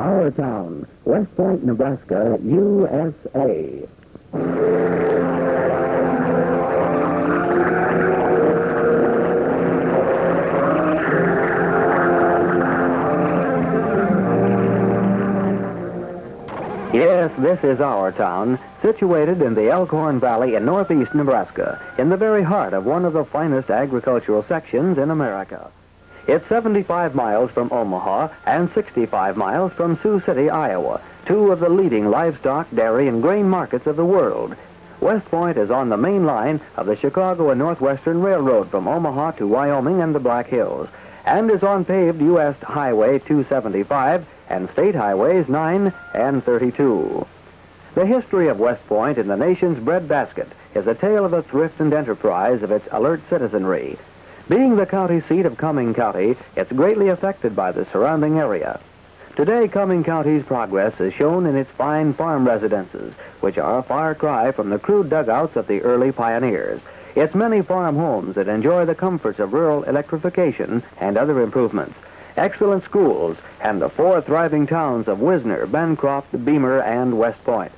our town, West Point, Nebraska, USA. Yes, this is our town, situated in the Elkhorn Valley in northeast Nebraska, in the very heart of one of the finest agricultural sections in America. It's 75 miles from Omaha and 65 miles from Sioux City, Iowa, two of the leading livestock, dairy, and grain markets of the world. West Point is on the main line of the Chicago and Northwestern Railroad from Omaha to Wyoming and the Black Hills, and is on paved U.S. Highway 275 and State Highways 9 and 32. The history of West Point in the nation's breadbasket is a tale of the thrift and enterprise of its alert citizenry. Being the county seat of Cumming County, it's greatly affected by the surrounding area. Today, Cumming County's progress is shown in its fine farm residences, which are a far cry from the crude dugouts of the early pioneers. Its many farm homes that enjoy the comforts of rural electrification and other improvements, excellent schools, and the four thriving towns of Wisner, Bencroft, Beamer, and West Point.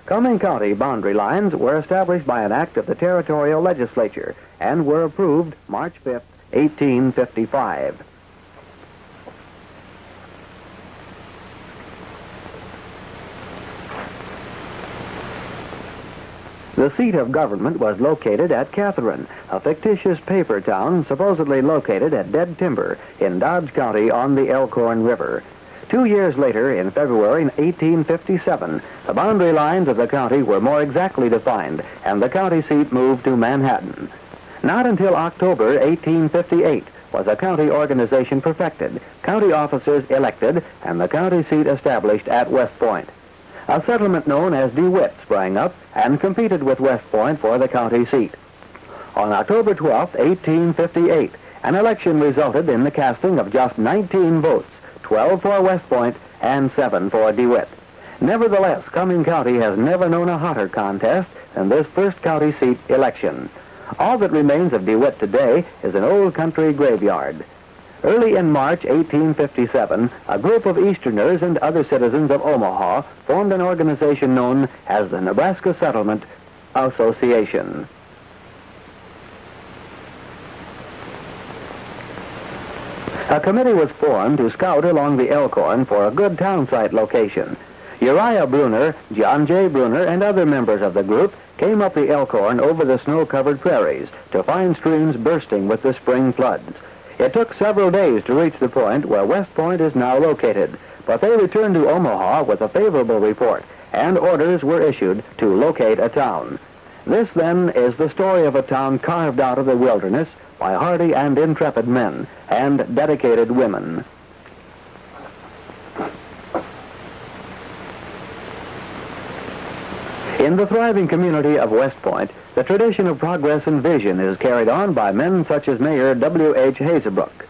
Cumming County boundary lines were established by an act of the territorial legislature and were approved March 5, 1855. The seat of government was located at Catherine, a fictitious paper town supposedly located at Dead Timber in Dodge County on the Elkhorn River. 2 years later, in February 1857, the boundary lines of the county were more exactly defined, and the county seat moved to Manhattan. Not until October 1858 was a county organization perfected, county officers elected, and the county seat established at West Point. A settlement known as DeWitt sprang up and competed with West Point for the county seat. On October 12, 1858, an election resulted in the casting of just 19 votes, 12 for West Point and 7 for DeWitt. Nevertheless, Cumming County has never known a hotter contest than this first county seat election. All that remains of DeWitt today is an old country graveyard. Early in March 1857, a group of Easterners and other citizens of Omaha formed an organization known as the Nebraska Settlement Association. A committee was formed to scout along the Elkhorn for a good town site location. Uriah Bruner, John J. Bruner, and other members of the group came up the Elkhorn over the snow-covered prairies to find streams bursting with the spring floods. It took several days to reach the point where West Point is now located, but they returned to Omaha with a favorable report, and orders were issued to locate a town. This, then, is the story of a town carved out of the wilderness by hardy and intrepid men and dedicated women. In the thriving community of West Point, the tradition of progress and vision is carried on by men such as Mayor W.H. Hazebrook.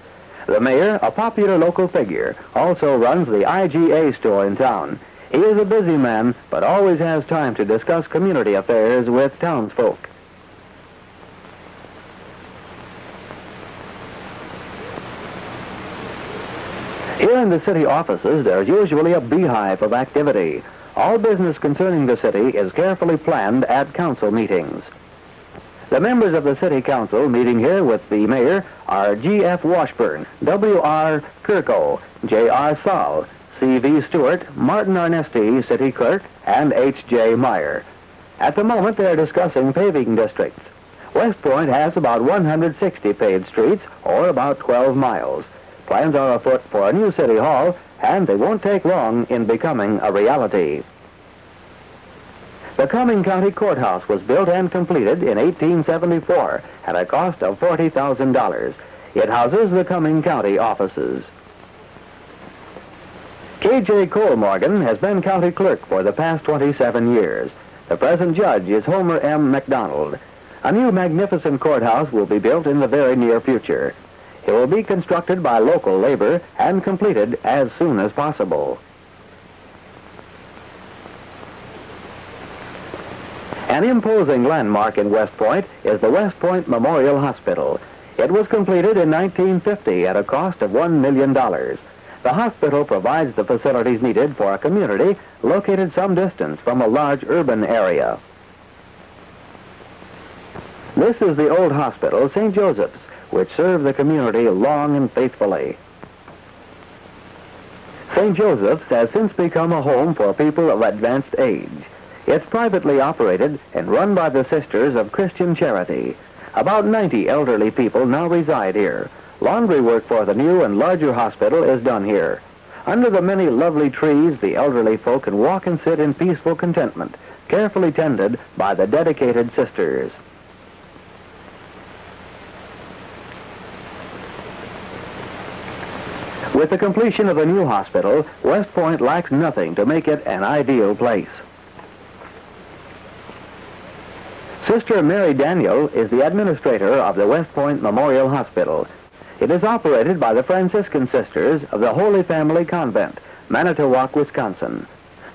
The mayor, a popular local figure, also runs the IGA store in town. He is a busy man, but always has time to discuss community affairs with townsfolk. Here in the city offices, there's usually a beehive of activity. All business concerning the city is carefully planned at council meetings. The members of the city council meeting here with the mayor are G.F. Washburn, W.R. Kirko, J.R. Saul, C.V. Stewart, Martin Arnesti, city clerk, and H.J. Meyer. At the moment, they're discussing paving districts. West Point has about 160 paved streets, or about 12 miles. Plans are afoot for a new city hall, and they won't take long in becoming a reality. The Cumming County Courthouse was built and completed in 1874 at a cost of $40,000. It houses the Cumming County offices. K.J. Cole Morgan has been county clerk for the past 27 years. The present judge is Homer M. McDonald. A new magnificent courthouse will be built in the very near future. It will be constructed by local labor and completed as soon as possible. An imposing landmark in West Point is the West Point Memorial Hospital. It was completed in 1950 at a cost of $1 million. The hospital provides the facilities needed for a community located some distance from a large urban area. This is the old hospital, St. Joseph's, which served the community long and faithfully. St. Joseph's has since become a home for people of advanced age. It's privately operated and run by the Sisters of Christian Charity. About 90 elderly people now reside here. Laundry work for the new and larger hospital is done here. Under the many lovely trees, the elderly folk can walk and sit in peaceful contentment, carefully tended by the dedicated sisters. With the completion of the new hospital, West Point lacks nothing to make it an ideal place. Sister Mary Daniel is the administrator of the West Point Memorial Hospital. It is operated by the Franciscan Sisters of the Holy Family Convent, Manitowoc, Wisconsin.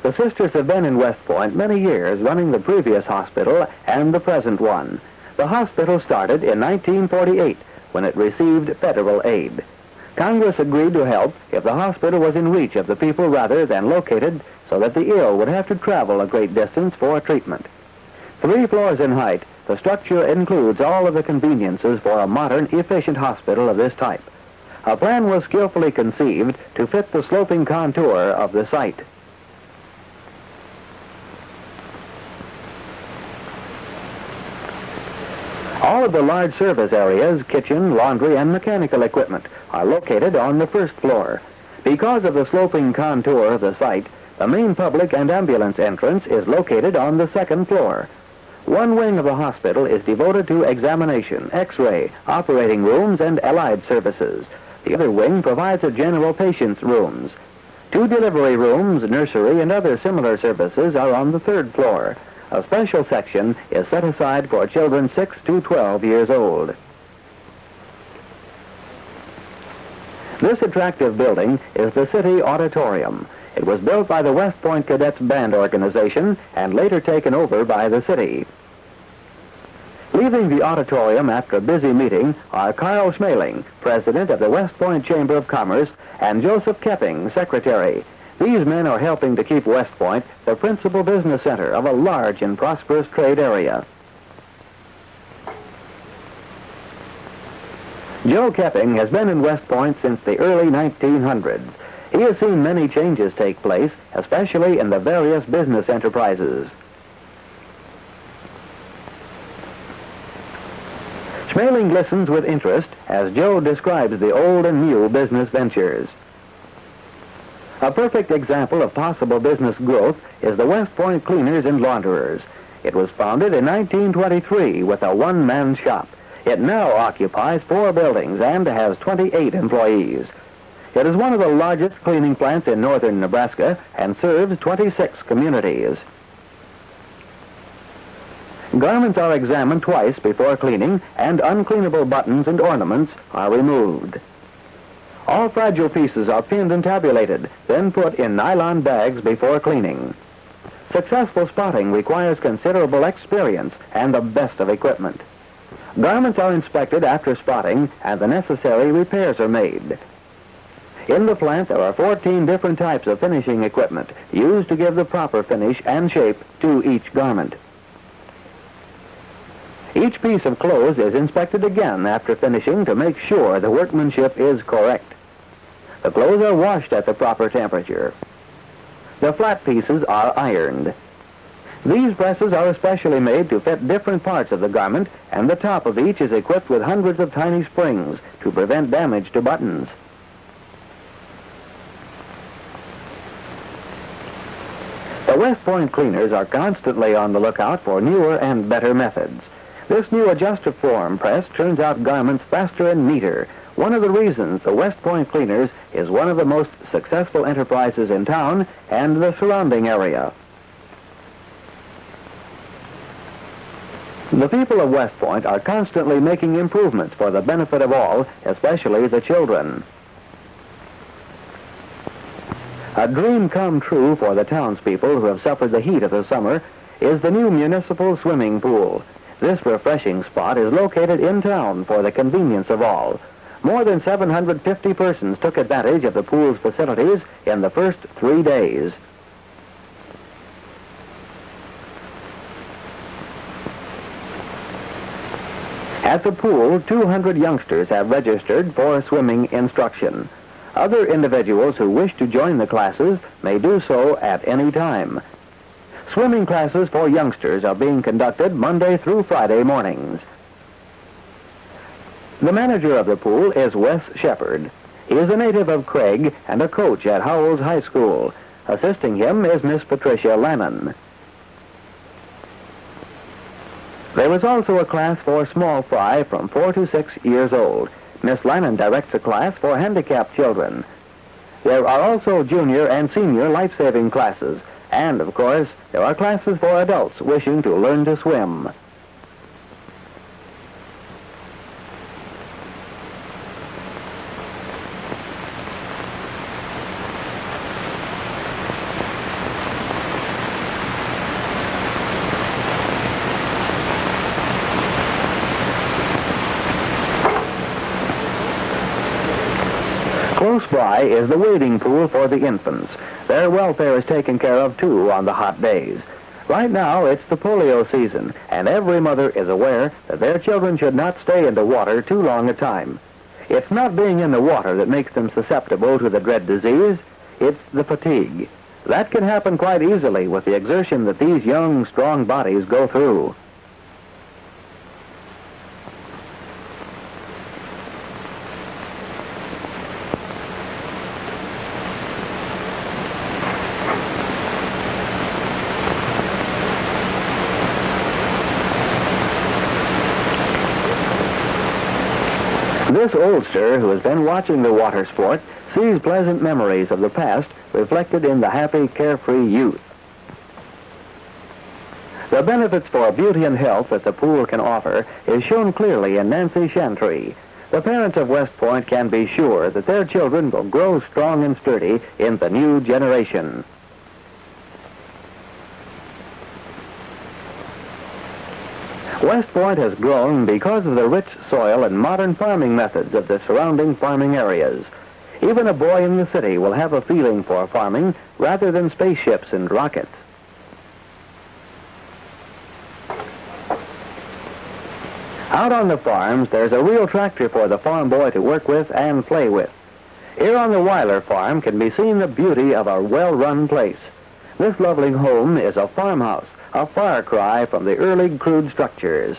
The sisters have been in West Point many years, running the previous hospital and the present one. The hospital started in 1948 when it received federal aid. Congress agreed to help if the hospital was in reach of the people rather than located so that the ill would have to travel a great distance for treatment. 3 floors in height, the structure includes all of the conveniences for a modern, efficient hospital of this type. A plan was skillfully conceived to fit the sloping contour of the site. All of the large service areas, kitchen, laundry, and mechanical equipment are located on the first floor. Because of the sloping contour of the site, the main public and ambulance entrance is located on the second floor. One wing of the hospital is devoted to examination, X-ray, operating rooms, and allied services. The other wing provides a general patient's rooms. 2 delivery rooms, nursery, and other similar services are on the third floor. A special section is set aside for children 6 to 12 years old. This attractive building is the City Auditorium. It was built by the West Point Cadets Band Organization and later taken over by the city. Leaving the auditorium after a busy meeting are Carl Schmeling, president of the West Point Chamber of Commerce, and Joseph Kepping, secretary. These men are helping to keep West Point the principal business center of a large and prosperous trade area. Joe Kepping has been in West Point since the early 1900s. He has seen many changes take place, especially in the various business enterprises. Schmeling listens with interest as Joe describes the old and new business ventures. A perfect example of possible business growth is the West Point Cleaners and Launderers. It was founded in 1923 with a one-man shop. It now occupies 4 buildings and has 28 employees. It is one of the largest cleaning plants in northern Nebraska and serves 26 communities. Garments are examined twice before cleaning, and uncleanable buttons and ornaments are removed. All fragile pieces are pinned and tabulated, then put in nylon bags before cleaning. Successful spotting requires considerable experience and the best of equipment. Garments are inspected after spotting, and the necessary repairs are made. In the plant, there are 14 different types of finishing equipment used to give the proper finish and shape to each garment. Each piece of clothes is inspected again after finishing to make sure the workmanship is correct. The clothes are washed at the proper temperature. The flat pieces are ironed. These presses are especially made to fit different parts of the garment, and the top of each is equipped with hundreds of tiny springs to prevent damage to buttons. The West Point cleaners are constantly on the lookout for newer and better methods. This new adjuster-form press turns out garments faster and neater. One of the reasons the West Point cleaners is one of the most successful enterprises in town and the surrounding area. The people of West Point are constantly making improvements for the benefit of all, especially the children. A dream come true for the townspeople who have suffered the heat of the summer is the new municipal swimming pool. This refreshing spot is located in town for the convenience of all. More than 750 persons took advantage of the pool's facilities in the first 3 days. At the pool, 200 youngsters have registered for swimming instruction. Other individuals who wish to join the classes may do so at any time. Swimming classes for youngsters are being conducted Monday through Friday mornings. The manager of the pool is Wes Shepard. He is a native of Craig and a coach at Howells High School. Assisting him is Miss Patricia Lannon. There is also a class for small fry from 4 to 6 years old. Miss Lannon directs a class for handicapped children. There are also junior and senior life-saving classes. And, of course, there are classes for adults wishing to learn to swim. Close by is the wading pool for the infants. Their welfare is taken care of, too, on the hot days. Right now, it's the polio season, and every mother is aware that their children should not stay in the water too long a time. It's not being in the water that makes them susceptible to the dread disease. It's the fatigue. That can happen quite easily with the exertion that these young, strong bodies go through. This oldster, who has been watching the water sport, sees pleasant memories of the past reflected in the happy, carefree youth. The benefits for beauty and health that the pool can offer is shown clearly in Nancy Chantry. The parents of West Point can be sure that their children will grow strong and sturdy in the new generation. West Point has grown because of the rich soil and modern farming methods of the surrounding farming areas. Even a boy in the city will have a feeling for farming rather than spaceships and rockets. Out on the farms, there's a real tractor for the farm boy to work with and play with. Here on the Weiler farm can be seen the beauty of a well-run place. This lovely home is a farmhouse, a far cry from the early crude structures.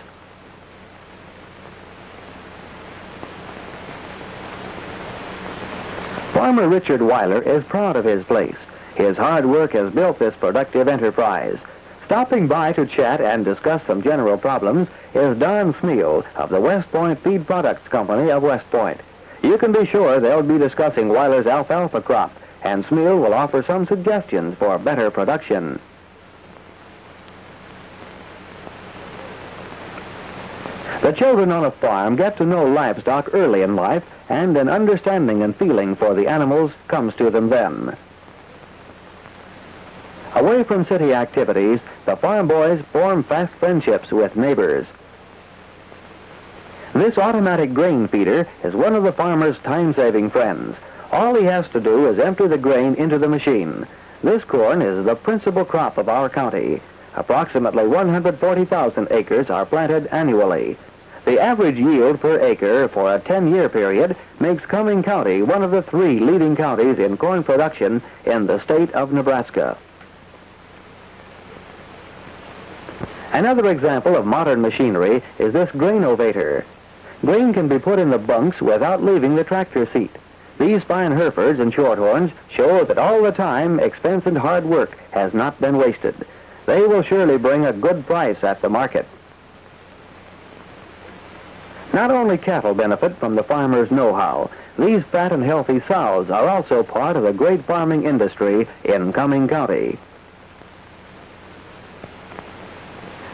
Farmer Richard Weiler is proud of his place. His hard work has built this productive enterprise. Stopping by to chat and discuss some general problems is Don Smeal of the West Point Feed Products Company of West Point. You can be sure they'll be discussing Weiler's alfalfa crop, and Smeal will offer some suggestions for better production. The children on a farm get to know livestock early in life, and an understanding and feeling for the animals comes to them then. Away from city activities, the farm boys form fast friendships with neighbors. This automatic grain feeder is one of the farmer's time-saving friends. All he has to do is empty the grain into the machine. This corn is the principal crop of our county. Approximately 140,000 acres are planted annually. The average yield per acre for a 10-year period makes Cumming County one of the 3 leading counties in corn production in the state of Nebraska. Another example of modern machinery is this grainovator. Grain can be put in the bunks without leaving the tractor seat. These fine Herefords and Shorthorns show that all the time, expense, and hard work has not been wasted. They will surely bring a good price at the market. Not only cattle benefit from the farmer's know-how, these fat and healthy sows are also part of the great farming industry in Cumming County.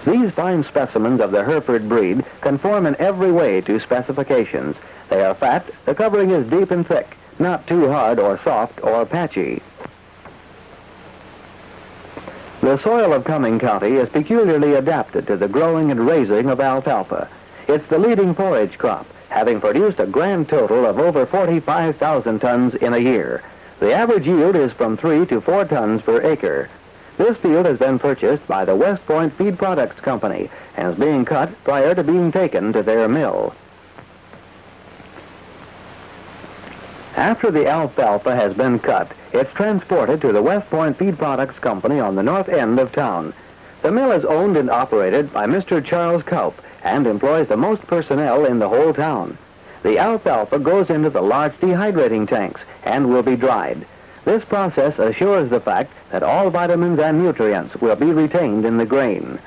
These fine specimens of the Hereford breed conform in every way to specifications. They are fat, the covering is deep and thick, not too hard or soft or patchy. The soil of Cumming County is peculiarly adapted to the growing and raising of alfalfa. It's the leading forage crop, having produced a grand total of over 45,000 tons in a year. The average yield is from 3 to 4 tons per acre. This field has been purchased by the West Point Feed Products Company and is being cut prior to being taken to their mill. After the alfalfa has been cut, it's transported to the West Point Feed Products Company on the north end of town. The mill is owned and operated by Mr. Charles Kaup and employs the most personnel in the whole town. The alfalfa goes into the large dehydrating tanks and will be dried. This process assures the fact that all vitamins and nutrients will be retained in the grain.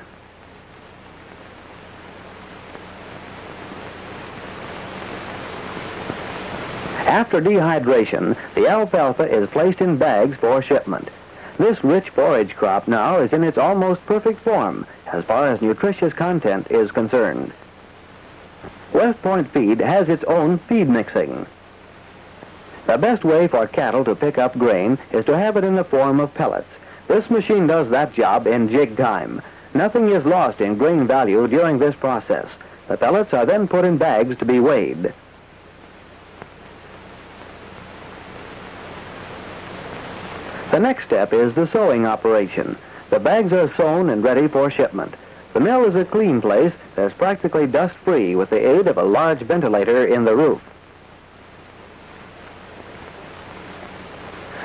After dehydration, the alfalfa is placed in bags for shipment. This rich forage crop now is in its almost perfect form as far as nutritious content is concerned. West Point Feed has its own feed mixing. The best way for cattle to pick up grain is to have it in the form of pellets. This machine does that job in jig time. Nothing is lost in grain value during this process. The pellets are then put in bags to be weighed. The next step is the sewing operation. The bags are sewn and ready for shipment. The mill is a clean place that's practically dust-free with the aid of a large ventilator in the roof.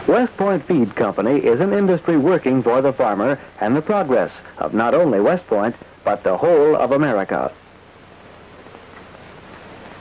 West Point Feed Company is an industry working for the farmer and the progress of not only West Point, but the whole of America.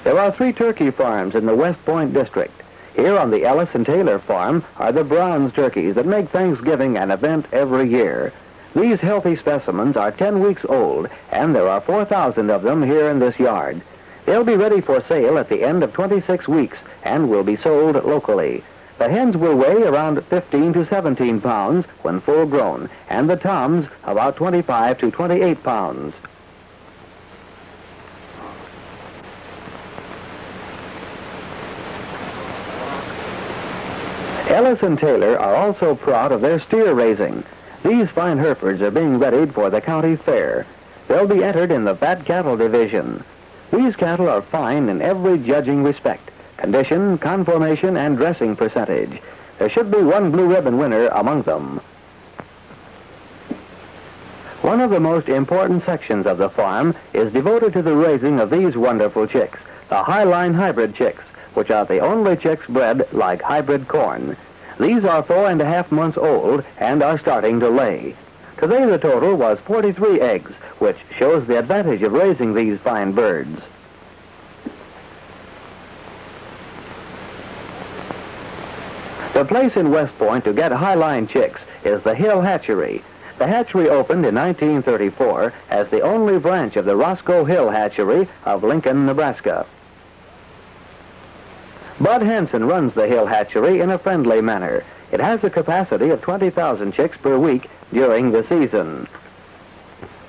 There are 3 turkey farms in the West Point district. Here on the Ellis and Taylor farm are the Browns turkeys that make Thanksgiving an event every year. These healthy specimens are 10 weeks old, and there are 4,000 of them here in this yard. They'll be ready for sale at the end of 26 weeks and will be sold locally. The hens will weigh around 15 to 17 pounds when full grown, and the toms about 25 to 28 pounds. Ellis and Taylor are also proud of their steer raising. These fine Herefords are being readied for the county fair. They'll be entered in the fat cattle division. These cattle are fine in every judging respect: condition, conformation, and dressing percentage. There should be one blue ribbon winner among them. One of the most important sections of the farm is devoted to the raising of these wonderful chicks, the Highline hybrid chicks, which are the only chicks bred like hybrid corn. These are 4.5 months old and are starting to lay. Today the total was 43 eggs, which shows the advantage of raising these fine birds. The place in West Point to get Highline chicks is the Hill Hatchery. The hatchery opened in 1934 as the only branch of the Roscoe Hill Hatchery of Lincoln, Nebraska. Bud Hansen runs the Hill Hatchery in a friendly manner. It has a capacity of 20,000 chicks per week during the season.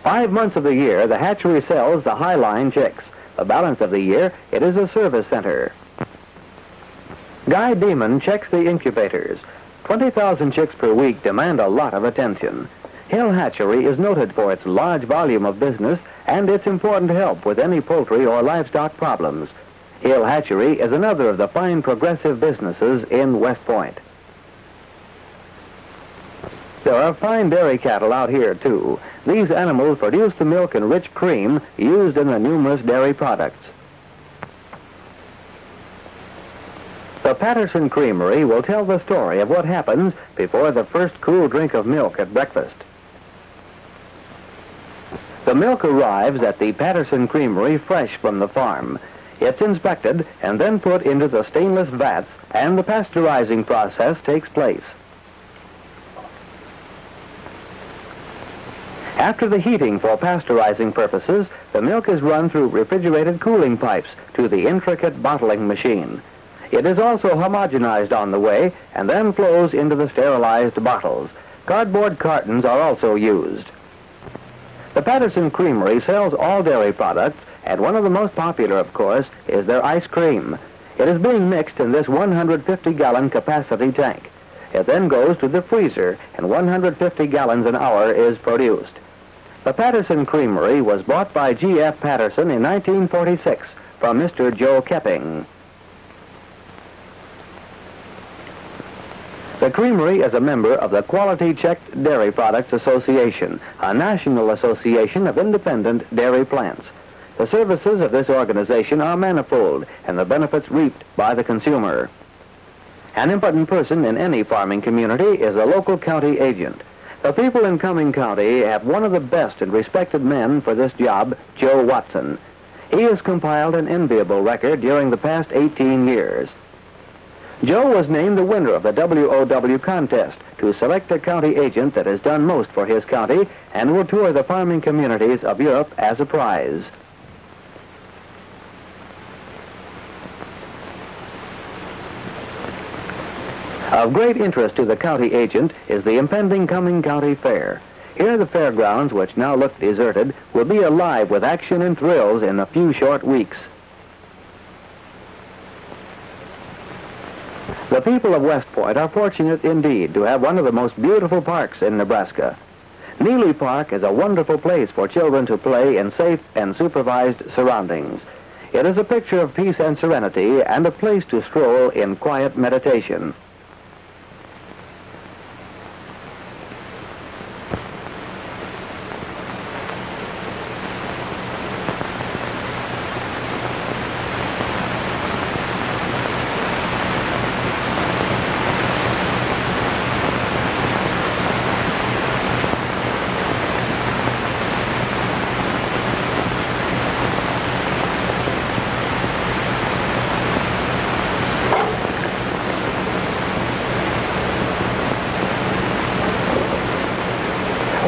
5 months of the year, the hatchery sells the Highline chicks. The balance of the year, it is a service center. Guy Beeman checks the incubators. 20,000 chicks per week demand a lot of attention. Hill Hatchery is noted for its large volume of business and its important help with any poultry or livestock problems. Hill Hatchery is another of the fine progressive businesses in West Point. There are fine dairy cattle out here, too. These animals produce the milk and rich cream used in the numerous dairy products. The Patterson Creamery will tell the story of what happens before the first cool drink of milk at breakfast. The milk arrives at the Patterson Creamery fresh from the farm. It's inspected and then put into the stainless vats, and the pasteurizing process takes place. After the heating for pasteurizing purposes, the milk is run through refrigerated cooling pipes to the intricate bottling machine. It is also homogenized on the way and then flows into the sterilized bottles. Cardboard cartons are also used. The Patterson Creamery sells all dairy products, and one of the most popular, of course, is their ice cream. It is being mixed in this 150-gallon capacity tank. It then goes to the freezer, and 150 gallons an hour is produced. The Patterson Creamery was bought by G.F. Patterson in 1946 from Mr. Joe Kepping. The creamery is a member of the Quality Checked Dairy Products Association, a national association of independent dairy plants. The services of this organization are manifold, and the benefits reaped by the consumer. An important person in any farming community is a local county agent. The people in Cumming County have one of the best and respected men for this job, Joe Watson. He has compiled an enviable record during the past 18 years. Joe was named the winner of the WOW contest to select a county agent that has done most for his county and will tour the farming communities of Europe as a prize. Of great interest to the county agent is the impending Cumming County Fair. Here the fairgrounds, which now look deserted, will be alive with action and thrills in a few short weeks. The people of West Point are fortunate indeed to have one of the most beautiful parks in Nebraska. Neely Park is a wonderful place for children to play in safe and supervised surroundings. It is a picture of peace and serenity and a place to stroll in quiet meditation.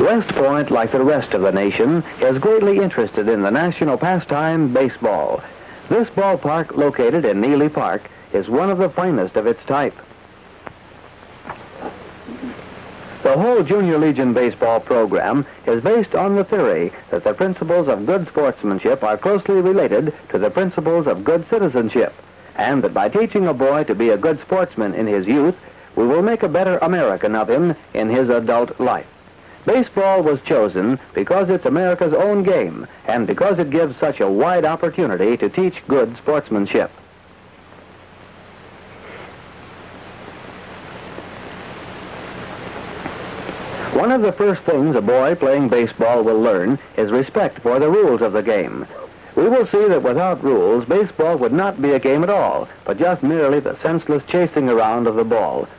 West Point, like the rest of the nation, is greatly interested in the national pastime, baseball. This ballpark, located in Neely Park, is one of the finest of its type. The whole Junior Legion baseball program is based on the theory that the principles of good sportsmanship are closely related to the principles of good citizenship, and that by teaching a boy to be a good sportsman in his youth, we will make a better American of him in his adult life. Baseball was chosen because it's America's own game and because it gives such a wide opportunity to teach good sportsmanship. One of the first things a boy playing baseball will learn is respect for the rules of the game. We will see that without rules, baseball would not be a game at all, but just merely the senseless chasing around of the ball.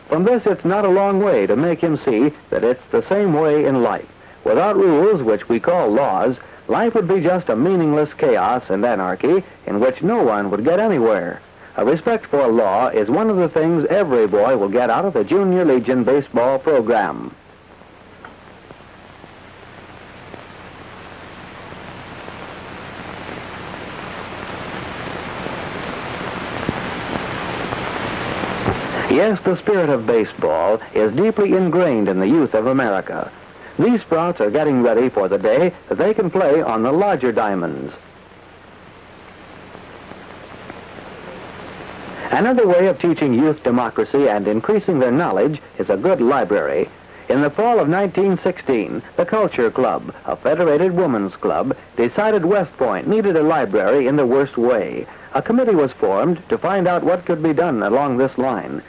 From this, it's not a long way to make him see that it's the same way in life. Without rules, which we call laws, life would be just a meaningless chaos and anarchy in which no one would get anywhere. A respect for law is one of the things every boy will get out of the Junior Legion baseball program. Yes, the spirit of baseball is deeply ingrained in the youth of America. These sprouts are getting ready for the day that they can play on the larger diamonds. Another way of teaching youth democracy and increasing their knowledge is a good library. In the fall of 1916, the Culture Club, a federated women's club, decided West Point needed a library in the worst way. A committee was formed to find out what could be done along this line.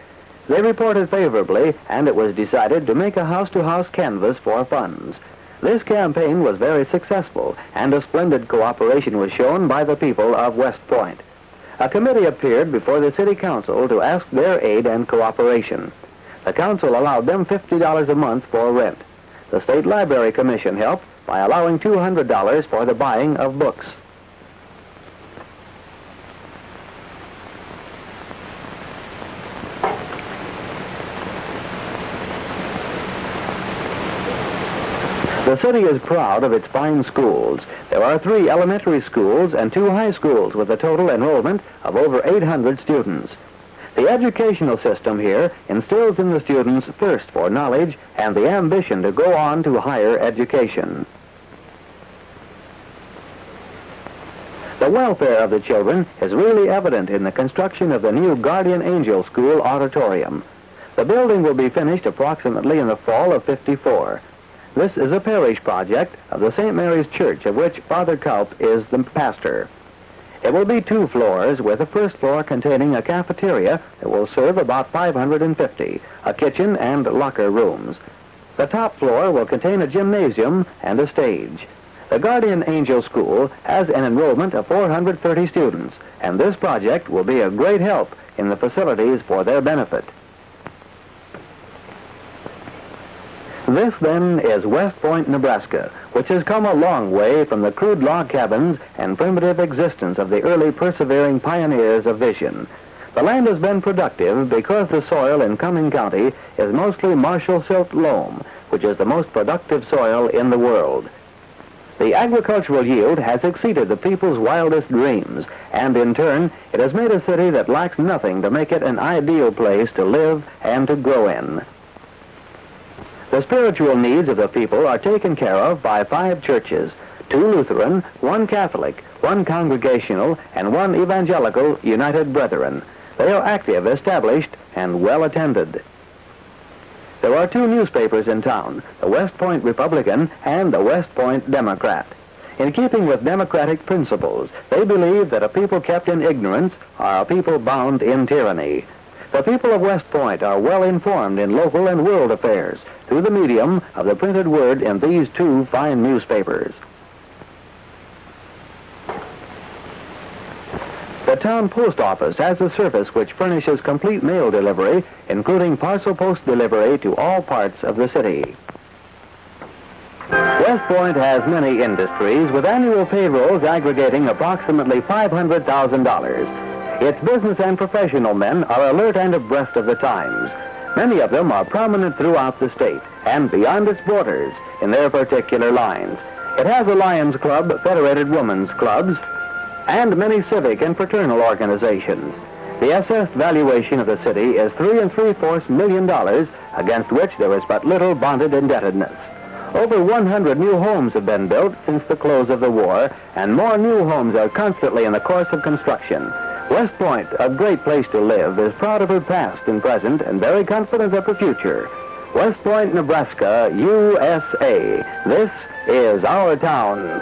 They reported favorably, and it was decided to make a house-to-house canvass for funds. This campaign was very successful, and a splendid cooperation was shown by the people of West Point. A committee appeared before the city council to ask their aid and cooperation. The council allowed them $50 a month for rent. The State Library Commission helped by allowing $200 for the buying of books. The city is proud of its fine schools. There are 3 elementary schools and 2 high schools with a total enrollment of over 800 students. The educational system here instills in the students thirst for knowledge and the ambition to go on to higher education. The welfare of the children is really evident in the construction of the new Guardian Angel School auditorium. The building will be finished approximately in the fall of '54. This is a parish project of the St. Mary's Church, of which Father Kaup is the pastor. It will be 2 floors, with the first floor containing a cafeteria that will serve about 550, a kitchen and locker rooms. The top floor will contain a gymnasium and a stage. The Guardian Angel School has an enrollment of 430 students, and this project will be a great help in the facilities for their benefit. This, then, is West Point, Nebraska, which has come a long way from the crude log cabins and primitive existence of the early persevering pioneers of vision. The land has been productive because the soil in Cumming County is mostly Marshall silt loam, which is the most productive soil in the world. The agricultural yield has exceeded the people's wildest dreams, and in turn, it has made a city that lacks nothing to make it an ideal place to live and to grow in. The spiritual needs of the people are taken care of by 5 churches, 2 Lutheran, 1 Catholic, 1 Congregational, and 1 Evangelical United Brethren. They are active, established, and well attended. There are 2 newspapers in town, the West Point Republican and the West Point Democrat. In keeping with democratic principles, they believe that a people kept in ignorance are a people bound in tyranny. The people of West Point are well informed in local and world affairs through the medium of the printed word in these 2 fine newspapers. The town post office has a service which furnishes complete mail delivery, including parcel post delivery to all parts of the city. West Point has many industries with annual payrolls aggregating approximately $500,000. Its business and professional men are alert and abreast of the times. Many of them are prominent throughout the state and beyond its borders in their particular lines. It has a Lions Club, Federated Women's Clubs, and many civic and fraternal organizations. The assessed valuation of the city is $3 3/4 million, against which there is but little bonded indebtedness. Over 100 new homes have been built since the close of the war, and more new homes are constantly in the course of construction. West Point, a great place to live, is proud of her past and present and very confident of the future. West Point, Nebraska, USA. This is our town.